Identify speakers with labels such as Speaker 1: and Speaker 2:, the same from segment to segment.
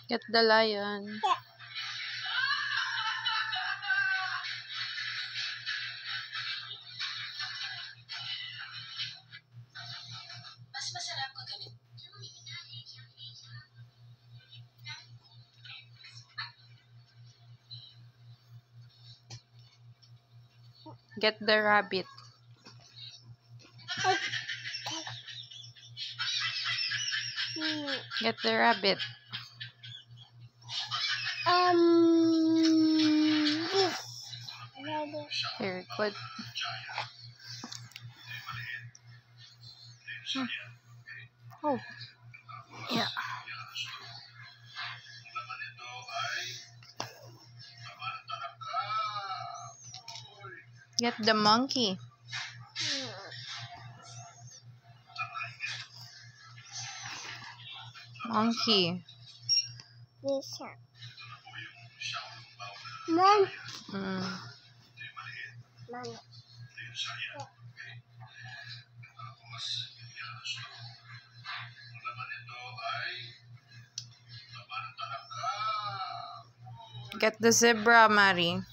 Speaker 1: Get the lion.
Speaker 2: Mas masarap ko ganito.
Speaker 1: Get the rabbit. Get the rabbit.
Speaker 3: This.
Speaker 1: Very good. Oh. Yeah. Get the monkey. Monkey.
Speaker 3: This one. Mom. Mom.
Speaker 1: Get the zebra, Mari.
Speaker 3: Okay.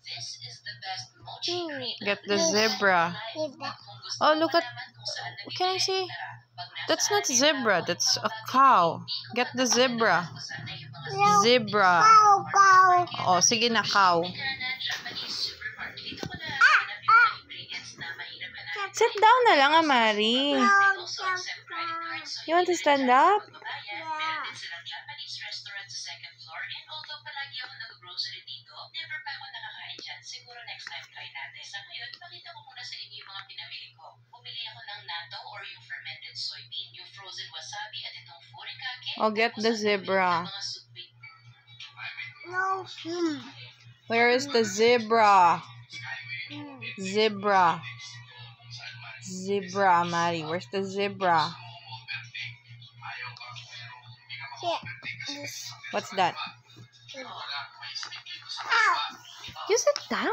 Speaker 2: This is the best mochi cream.
Speaker 1: Get the zebra. Oh, look at. What can I say? That's not zebra. That's a cow. Get the zebra. Zebra.
Speaker 3: Cow.
Speaker 1: Oh, sige na, cow. Sit down na lang, Mari. You want to stand up?
Speaker 2: Never pa ako nakakain dyan. Siguro next time try natin. Sa ngayon, pakita ko muna sa inyo yung mga pinamili ko. Bumili ako ng natto or yung fermented soybean, yung frozen wasabi, at itong furikake.
Speaker 1: Oh, get the zebra.
Speaker 3: No.
Speaker 1: Where is the zebra? Zebra. Zebra, Mari. Where's the zebra?
Speaker 3: Yeah. This.
Speaker 1: What's that?
Speaker 3: Ow.
Speaker 1: You sit down.